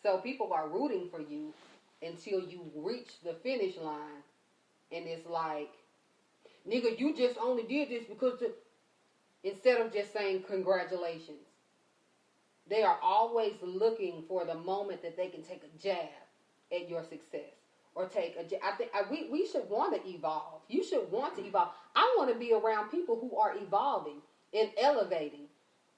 So people are rooting for you until you reach the finish line. And it's like, nigga, you just only did this because instead of just saying congratulations. They are always looking for the moment that they can take a jab at your success. Or take a jab. We should want to evolve. You should want to evolve. I want to be around people who are evolving and elevating.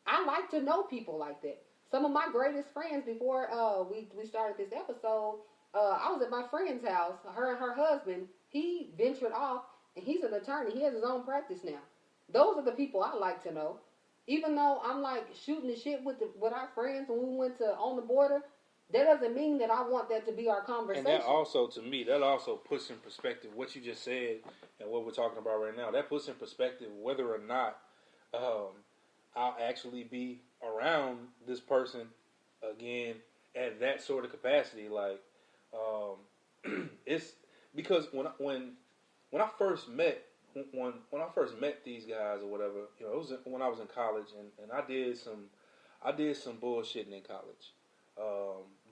I like to know people like that. Some of my greatest friends before we started this episode, I was at my friend's house. Her and her husband, he ventured off, and he's an attorney. He has his own practice now. Those are the people I like to know. Even though I'm like shooting the shit with our friends when we went to On the Border, that doesn't mean that I want that to be our conversation. And that also, to me, that also puts in perspective what you just said and what we're talking about right now. That puts in perspective whether or not I'll actually be around this person again at that sort of capacity. Like, it's because when I first met these guys or whatever, you know, it was when I was in college, and I did some bullshitting in college,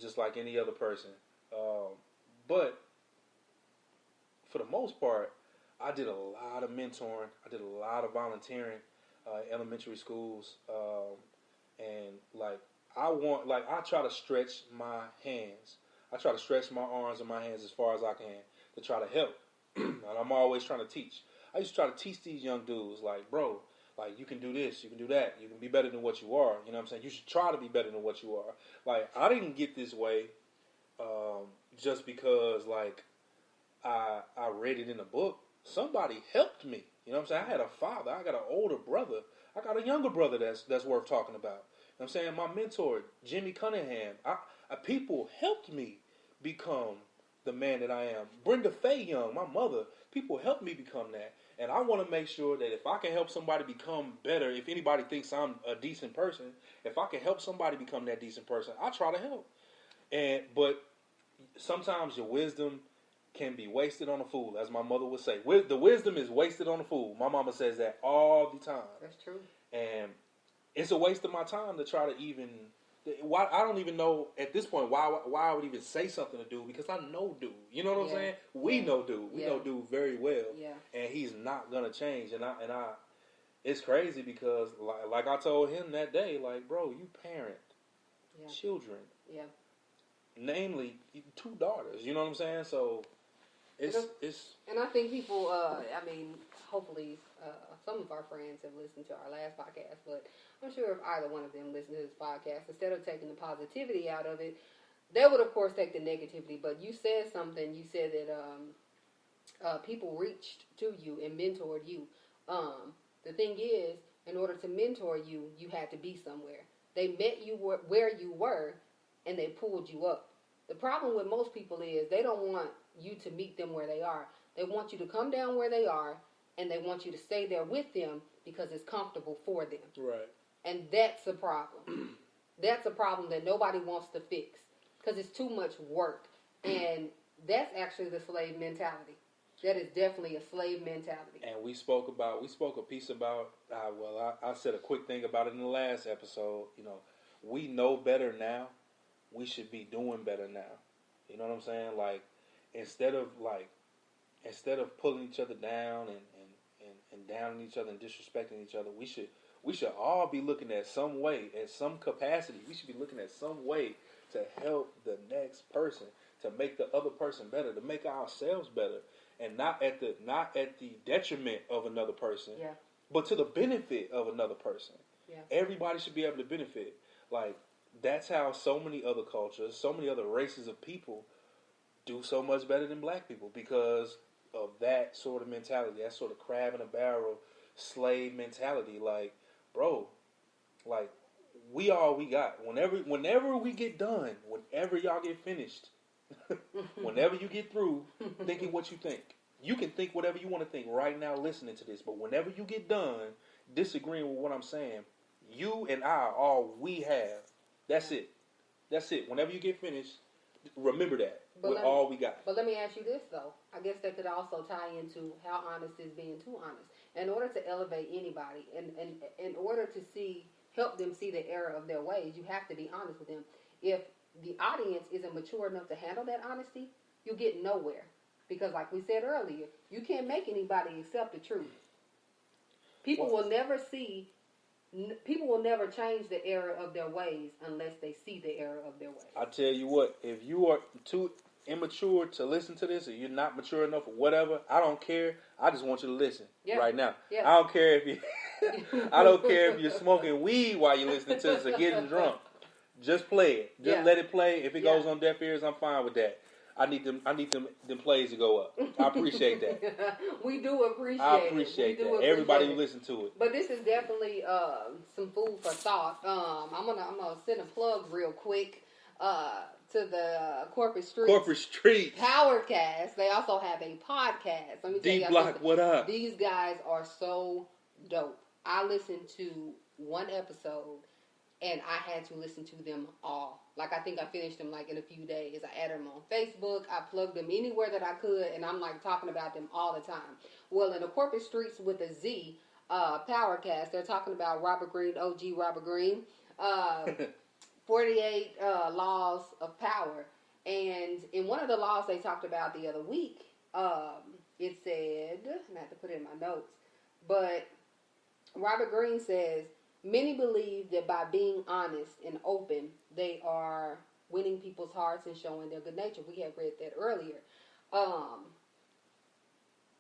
just like any other person. But for the most part, I did a lot of mentoring. I did a lot of volunteering, elementary schools, and I try to stretch my hands. I try to stretch my arms and my hands as far as I can to try to help. And I'm always trying to teach. I used to try to teach these young dudes, like, bro, like, you can do this, you can do that, you can be better than what you are. You know what I'm saying? You should try to be better than what you are. Like, I didn't get this way just because, like, I read it in a book. Somebody helped me. You know what I'm saying? I had a father. I got an older brother. I got a younger brother that's worth talking about. You know what I'm saying? My mentor, Jimmy Cunningham. People helped me become the man that I am. Brenda Faye Young, my mother, people helped me become that. And I want to make sure that if I can help somebody become better, if anybody thinks I'm a decent person, if I can help somebody become that decent person, I try to help. But sometimes your wisdom can be wasted on a fool, as my mother would say. The wisdom is wasted on a fool. My mama says that all the time. That's true. And it's a waste of my time to try to even... Why I don't even know at this point why I would even say something to dude, because I know dude. You know what I'm saying? We know dude. We know dude very well. Yeah. And he's not gonna change. And I it's crazy because like I told him that day, like, bro, you parent children. Yeah. Namely 2 daughters. You know what I'm saying? So it's and I think people hopefully some of our friends have listened to our last podcast, but I'm sure if either one of them listened to this podcast, instead of taking the positivity out of it, they would, of course, take the negativity. But you said something. You said that people reached to you and mentored you. The thing is, in order to mentor you, you had to be somewhere. They met you where you were, and they pulled you up. The problem with most people is they don't want you to meet them where they are. They want you to come down where they are, and they want you to stay there with them because it's comfortable for them. Right. And that's a problem. That's a problem that nobody wants to fix because it's too much work. And that's actually the slave mentality. That is definitely a slave mentality. And we spoke a piece about, I said a quick thing about it in the last episode. You know, we know better now. We should be doing better now. You know what I'm saying? Like, instead of pulling each other down and downing each other and disrespecting each other, we should all be looking at some way, at some capacity. We should be looking at some way to help the next person, to make the other person better, to make ourselves better, and not at the detriment of another person, but to the benefit of another person. Yeah. Everybody should be able to benefit. Like, that's how so many other cultures, so many other races of people do so much better than black people, because of that sort of mentality, that sort of crab in a barrel slave mentality. Like, bro, like, we all we got. Whenever we get done, whenever y'all get finished, whenever you get through thinking what you think, you can think whatever you want to think right now listening to this, but whenever you get done disagreeing with what I'm saying, you and I are all we have. That's it. That's it. Whenever you get finished, remember that. All we got. But let me ask you this, though. I guess that could also tie into how honest is being too honest. In order to elevate anybody, and in order to help them see the error of their ways, you have to be honest with them. If the the audience isn't mature enough to handle that honesty, you get nowhere. Because like we said earlier, you can't make anybody accept the truth. People will never change the error of their ways unless they see the error of their ways. I tell you what, if you are too immature to listen to this, or you're not mature enough or whatever, I don't care. I just want you to listen right now. I don't care if you I don't care if you're smoking weed while you're listening to this or getting drunk. Just play it. Just let it play. If it goes on deaf ears, I'm fine with that. I need them plays to go up. I appreciate that. We do appreciate it. I appreciate that. Everybody who listen to it. But this is definitely some food for thought. I'm gonna send a plug real quick to the Corporate Streets Powercast. They also have a podcast. Let me tell you, D-Block, what up? These guys are so dope. I listened to one episode and I had to listen to them all. Like, I think I finished them, like, in a few days. I added them on Facebook. I plugged them anywhere that I could, and I'm, like, talking about them all the time. Well, in the Corporate Streets with a Z Powercast, they're talking about Robert Greene, OG Robert Greene, 48 laws of power. And in one of the laws they talked about the other week, it said, and I have to put it in my notes, but Robert Greene says, many believe that by being honest and open, they are winning people's hearts and showing their good nature. We had read that earlier.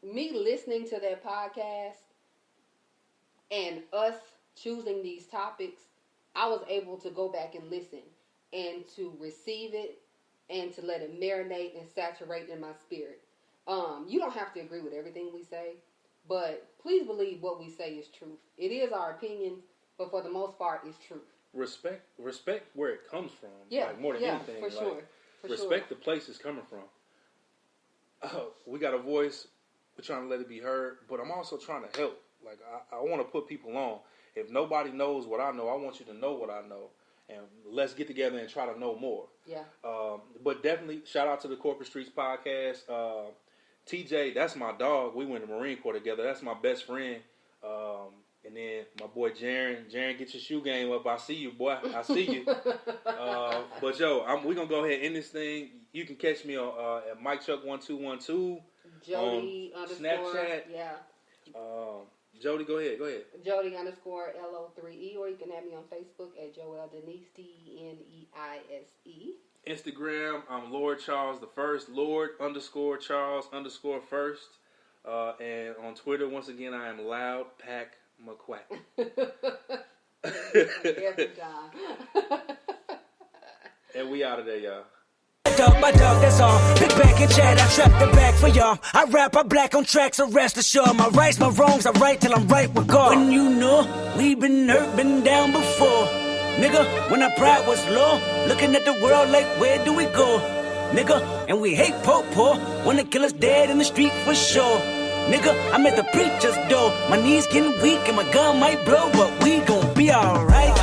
Me listening to that podcast and us choosing these topics, I was able to go back and listen and to receive it and to let it marinate and saturate in my spirit. You don't have to agree with everything we say, but please believe what we say is truth. It is our opinion, but for the most part, it's truth. Respect where it comes from. Yeah, like more than anything. For sure. Respect the place it's coming from. We got a voice. We're trying to let it be heard, but I'm also trying to help. Like, I want to put people on. If nobody knows what I know, I want you to know what I know. And let's get together and try to know more. Yeah. But definitely, shout out to the Corporate Streets Podcast. TJ, that's my dog. We went to Marine Corps together. That's my best friend. And then my boy Jaren. Jaren, get your shoe game up. I see you, boy. I see you. But, yo, we're going to go ahead and end this thing. You can catch me on at MikeChuck1212. Jodie on Snapchat. Yeah. Jodie, go ahead. Jodie _LO3E, or you can have me on Facebook at Joelle Denise, DENEISE. Instagram, I'm Lord Charles the First, Lord _Charles_first. And on Twitter, once again, I am Loud Pack McQuack. Every time. And we out of there, y'all. My dog, that's all. Pick back and chat, I trap the back for y'all. I rap, I black on tracks, so rest assured. My rights, my wrongs, I right till I'm right with God. When you know, we been hurt, been down before. Nigga, when our pride was low, looking at the world like, where do we go? Nigga, and we hate poor, wanna kill us dead in the street for sure. Nigga, I'm at the preacher's door. My knees getting weak and my gun might blow, but we gon' be alright.